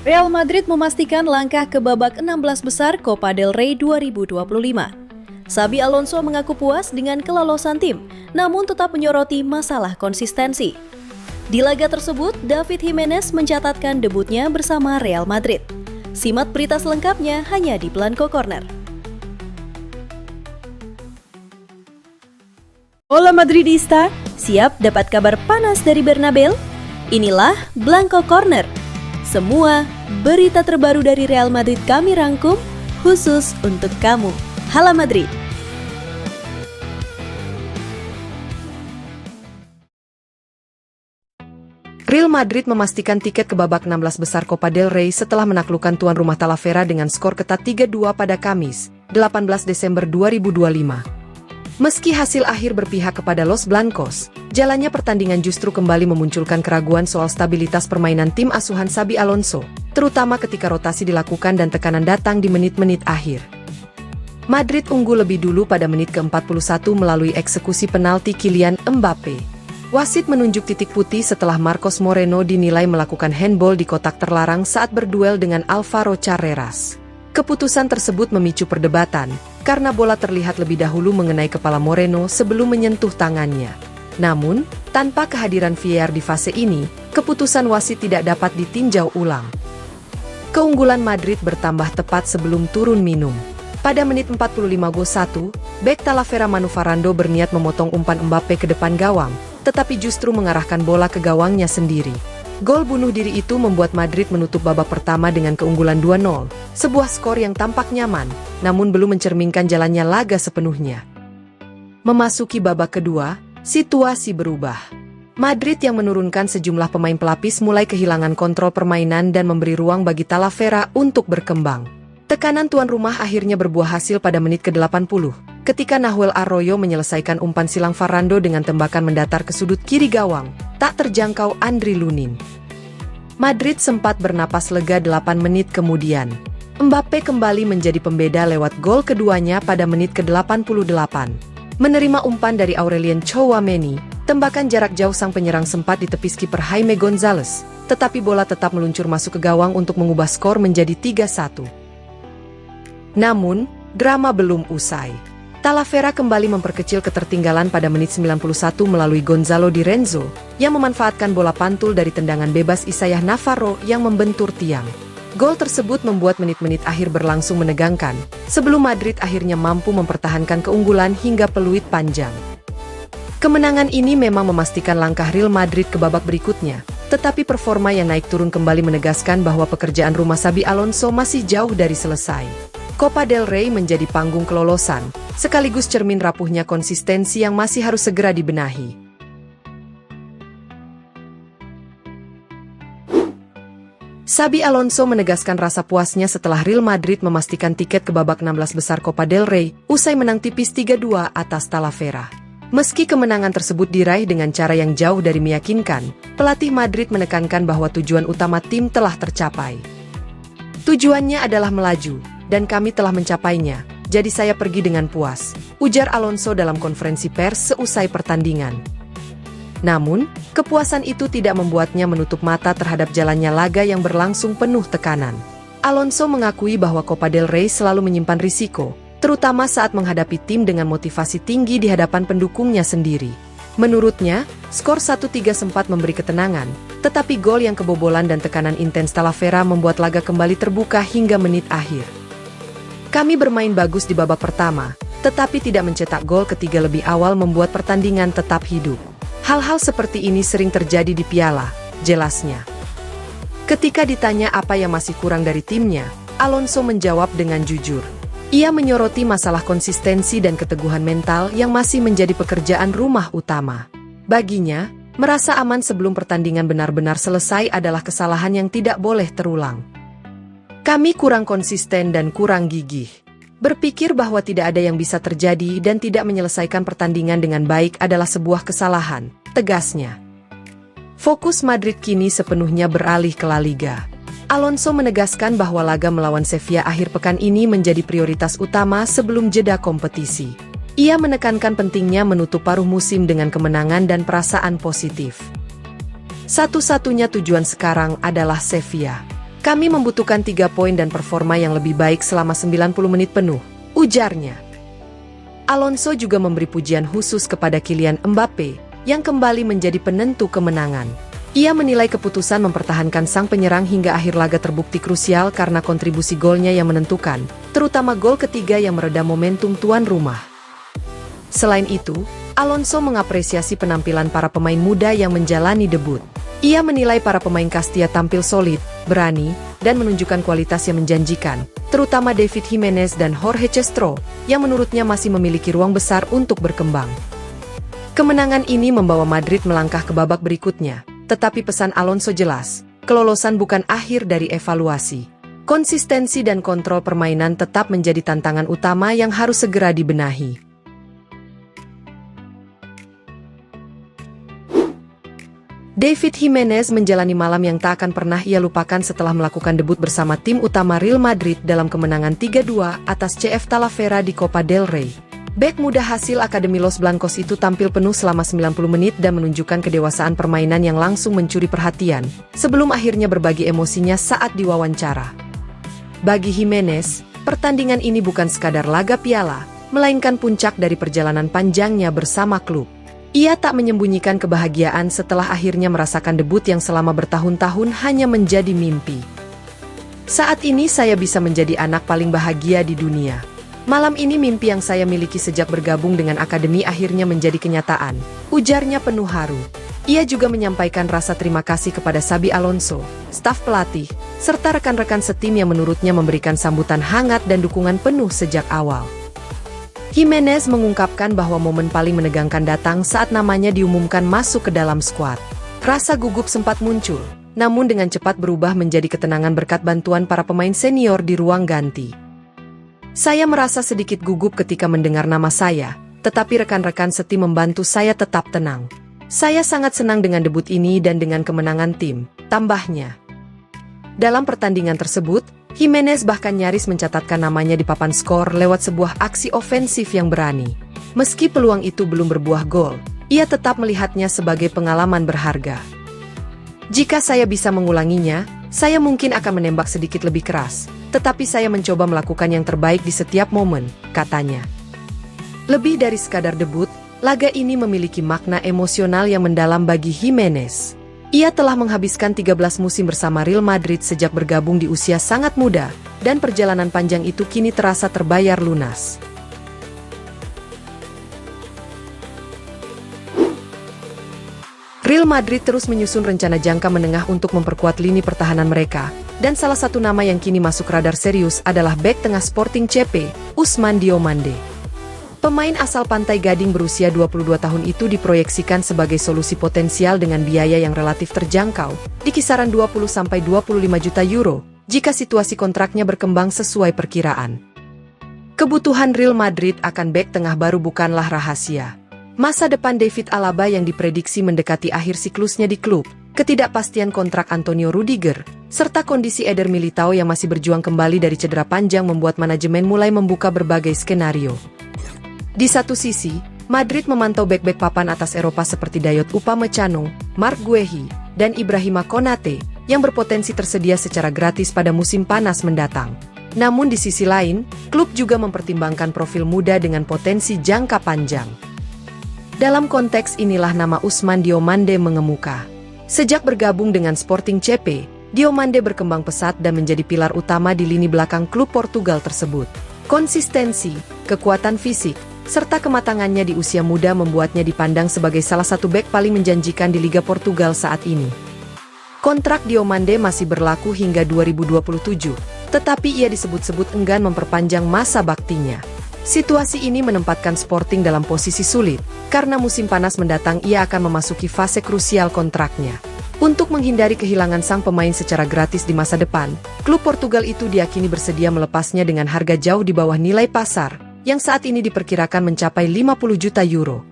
Real Madrid memastikan langkah ke babak 16 besar Copa del Rey 2025. Xabi Alonso mengaku puas dengan kelolosan tim, namun tetap menyoroti masalah konsistensi. Di laga tersebut, David Jimenez mencatatkan debutnya bersama Real Madrid. Simak berita selengkapnya hanya di Blanco Corner. Hola Madridista, siap dapat kabar panas dari Bernabeu? Inilah Blanco Corner. Semua berita terbaru dari Real Madrid kami rangkum khusus untuk kamu. Hala Madrid. Real Madrid memastikan tiket ke babak 16 besar Copa del Rey setelah menaklukkan tuan rumah Talavera dengan skor ketat 3-2 pada Kamis, 18 Desember 2025. Meski hasil akhir berpihak kepada Los Blancos, jalannya pertandingan justru kembali memunculkan keraguan soal stabilitas permainan tim asuhan Xabi Alonso, terutama ketika rotasi dilakukan dan tekanan datang di menit-menit akhir. Madrid unggul lebih dulu pada menit ke-41 melalui eksekusi penalti Kylian Mbappe. Wasit menunjuk titik putih setelah Marcos Moreno dinilai melakukan handball di kotak terlarang saat berduel dengan Alvaro Carreras. Keputusan tersebut memicu perdebatan, karena bola terlihat lebih dahulu mengenai kepala Moreno sebelum menyentuh tangannya. Namun, tanpa kehadiran VAR di fase ini, keputusan wasit tidak dapat ditinjau ulang. Keunggulan Madrid bertambah tepat sebelum turun minum. Pada menit 45-1, bek Talavera Manu Farando berniat memotong umpan Mbappe ke depan gawang, tetapi justru mengarahkan bola ke gawangnya sendiri. Gol bunuh diri itu membuat Madrid menutup babak pertama dengan keunggulan 2-0, sebuah skor yang tampak nyaman, namun belum mencerminkan jalannya laga sepenuhnya. Memasuki babak kedua, situasi berubah. Madrid yang menurunkan sejumlah pemain pelapis mulai kehilangan kontrol permainan dan memberi ruang bagi Talavera untuk berkembang. Tekanan tuan rumah akhirnya berbuah hasil pada menit ke-80, ketika Nahuel Arroyo menyelesaikan umpan silang Farando dengan tembakan mendatar ke sudut kiri gawang, tak terjangkau Andriy Lunin. Madrid sempat bernapas lega 8 menit kemudian. Mbappe kembali menjadi pembeda lewat gol keduanya pada menit ke-88. Menerima umpan dari Aurelien Tchouaméni, tembakan jarak jauh sang penyerang sempat ditepis kiper Jaime Gonzalez, tetapi bola tetap meluncur masuk ke gawang untuk mengubah skor menjadi 3-1. Namun, drama belum usai. Talavera kembali memperkecil ketertinggalan pada menit 91 melalui Gonzalo Di Renzo, yang memanfaatkan bola pantul dari tendangan bebas Isaiah Navarro yang membentur tiang. Gol tersebut membuat menit-menit akhir berlangsung menegangkan, sebelum Madrid akhirnya mampu mempertahankan keunggulan hingga peluit panjang. Kemenangan ini memang memastikan langkah Real Madrid ke babak berikutnya, tetapi performa yang naik turun kembali menegaskan bahwa pekerjaan rumah Xabi Alonso masih jauh dari selesai. Copa del Rey menjadi panggung kelolosan, sekaligus cermin rapuhnya konsistensi yang masih harus segera dibenahi. Xabi Alonso menegaskan rasa puasnya setelah Real Madrid memastikan tiket ke babak 16 besar Copa del Rey, usai menang tipis 3-2 atas Talavera. Meski kemenangan tersebut diraih dengan cara yang jauh dari meyakinkan, pelatih Madrid menekankan bahwa tujuan utama tim telah tercapai. Tujuannya adalah melaju, dan kami telah mencapainya, jadi saya pergi dengan puas, ujar Alonso dalam konferensi pers seusai pertandingan. Namun, kepuasan itu tidak membuatnya menutup mata terhadap jalannya laga yang berlangsung penuh tekanan. Alonso mengakui bahwa Copa del Rey selalu menyimpan risiko, terutama saat menghadapi tim dengan motivasi tinggi di hadapan pendukungnya sendiri. Menurutnya, skor 1-3 sempat memberi ketenangan, tetapi gol yang kebobolan dan tekanan intens Talavera membuat laga kembali terbuka hingga menit akhir. Kami bermain bagus di babak pertama, tetapi tidak mencetak gol ketiga lebih awal membuat pertandingan tetap hidup. Hal-hal seperti ini sering terjadi di Piala, jelasnya. Ketika ditanya apa yang masih kurang dari timnya, Alonso menjawab dengan jujur. Ia menyoroti masalah konsistensi dan keteguhan mental yang masih menjadi pekerjaan rumah utama. Baginya, merasa aman sebelum pertandingan benar-benar selesai adalah kesalahan yang tidak boleh terulang. Kami kurang konsisten dan kurang gigih. Berpikir bahwa tidak ada yang bisa terjadi dan tidak menyelesaikan pertandingan dengan baik adalah sebuah kesalahan, tegasnya. Fokus Madrid kini sepenuhnya beralih ke La Liga. Alonso menegaskan bahwa laga melawan Sevilla akhir pekan ini menjadi prioritas utama sebelum jeda kompetisi. Ia menekankan pentingnya menutup paruh musim dengan kemenangan dan perasaan positif. Satu-satunya tujuan sekarang adalah Sevilla. Kami membutuhkan 3 poin dan performa yang lebih baik selama 90 menit penuh, ujarnya. Alonso juga memberi pujian khusus kepada Kylian Mbappe, yang kembali menjadi penentu kemenangan. Ia menilai keputusan mempertahankan sang penyerang hingga akhir laga terbukti krusial karena kontribusi golnya yang menentukan, terutama gol ketiga yang meredam momentum tuan rumah. Selain itu, Alonso mengapresiasi penampilan para pemain muda yang menjalani debut. Ia menilai para pemain Castilla tampil solid, berani, dan menunjukkan kualitas yang menjanjikan, terutama David Jimenez dan Jorge Castro, yang menurutnya masih memiliki ruang besar untuk berkembang. Kemenangan ini membawa Madrid melangkah ke babak berikutnya, tetapi pesan Alonso jelas, kelolosan bukan akhir dari evaluasi. Konsistensi dan kontrol permainan tetap menjadi tantangan utama yang harus segera dibenahi. David Jimenez menjalani malam yang tak akan pernah ia lupakan setelah melakukan debut bersama tim utama Real Madrid dalam kemenangan 3-2 atas CF Talavera di Copa del Rey. Bek muda hasil Akademi Los Blancos itu tampil penuh selama 90 menit dan menunjukkan kedewasaan permainan yang langsung mencuri perhatian, sebelum akhirnya berbagi emosinya saat diwawancara. Bagi Jimenez, pertandingan ini bukan sekadar laga piala, melainkan puncak dari perjalanan panjangnya bersama klub. Ia tak menyembunyikan kebahagiaan setelah akhirnya merasakan debut yang selama bertahun-tahun hanya menjadi mimpi. Saat ini saya bisa menjadi anak paling bahagia di dunia. Malam ini mimpi yang saya miliki sejak bergabung dengan akademi akhirnya menjadi kenyataan, ujarnya penuh haru. Ia juga menyampaikan rasa terima kasih kepada Xabi Alonso, staf pelatih, serta rekan-rekan setim yang menurutnya memberikan sambutan hangat dan dukungan penuh sejak awal. Jimenez mengungkapkan bahwa momen paling menegangkan datang saat namanya diumumkan masuk ke dalam skuad. Rasa gugup sempat muncul, namun dengan cepat berubah menjadi ketenangan berkat bantuan para pemain senior di ruang ganti. Saya merasa sedikit gugup ketika mendengar nama saya, tetapi rekan-rekan setim membantu saya tetap tenang. Saya sangat senang dengan debut ini dan dengan kemenangan tim, tambahnya. Dalam pertandingan tersebut, Jimenez bahkan nyaris mencatatkan namanya di papan skor lewat sebuah aksi ofensif yang berani. Meski peluang itu belum berbuah gol, ia tetap melihatnya sebagai pengalaman berharga. Jika saya bisa mengulanginya, saya mungkin akan menembak sedikit lebih keras, tetapi saya mencoba melakukan yang terbaik di setiap momen, katanya. Lebih dari sekadar debut, laga ini memiliki makna emosional yang mendalam bagi Jimenez. Ia telah menghabiskan 13 musim bersama Real Madrid sejak bergabung di usia sangat muda, dan perjalanan panjang itu kini terasa terbayar lunas. Real Madrid terus menyusun rencana jangka menengah untuk memperkuat lini pertahanan mereka, dan salah satu nama yang kini masuk radar serius adalah bek tengah Sporting CP, Ousmane Diomande. Pemain asal Pantai Gading berusia 22 tahun itu diproyeksikan sebagai solusi potensial dengan biaya yang relatif terjangkau, di kisaran 20-25 juta euro, jika situasi kontraknya berkembang sesuai perkiraan. Kebutuhan Real Madrid akan bek tengah baru bukanlah rahasia. Masa depan David Alaba yang diprediksi mendekati akhir siklusnya di klub, ketidakpastian kontrak Antonio Rudiger, serta kondisi Eder Militao yang masih berjuang kembali dari cedera panjang membuat manajemen mulai membuka berbagai skenario. Di satu sisi, Madrid memantau bek-bek papan atas Eropa seperti Dayot Upamecano, Marc Guehi, dan Ibrahima Konate, yang berpotensi tersedia secara gratis pada musim panas mendatang. Namun di sisi lain, klub juga mempertimbangkan profil muda dengan potensi jangka panjang. Dalam konteks inilah nama Ousmane Diomande mengemuka. Sejak bergabung dengan Sporting CP, Diomande berkembang pesat dan menjadi pilar utama di lini belakang klub Portugal tersebut. Konsistensi, kekuatan fisik, serta kematangannya di usia muda membuatnya dipandang sebagai salah satu bek paling menjanjikan di Liga Portugal saat ini. Kontrak Diomande masih berlaku hingga 2027, tetapi ia disebut-sebut enggan memperpanjang masa baktinya. Situasi ini menempatkan Sporting dalam posisi sulit, karena musim panas mendatang ia akan memasuki fase krusial kontraknya. Untuk menghindari kehilangan sang pemain secara gratis di masa depan, klub Portugal itu diyakini bersedia melepasnya dengan harga jauh di bawah nilai pasar, yang saat ini diperkirakan mencapai 50 juta euro.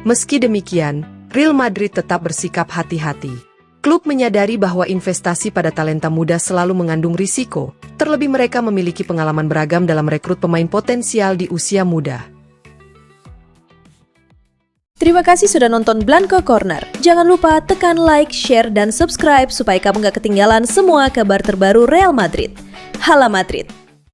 Meski demikian, Real Madrid tetap bersikap hati-hati. Klub menyadari bahwa investasi pada talenta muda selalu mengandung risiko, terlebih mereka memiliki pengalaman beragam dalam rekrut pemain potensial di usia muda. Terima kasih sudah nonton Blanco Corner. Jangan lupa tekan like, share, dan subscribe supaya kamu gak ketinggalan semua kabar terbaru Real Madrid. Hala Madrid!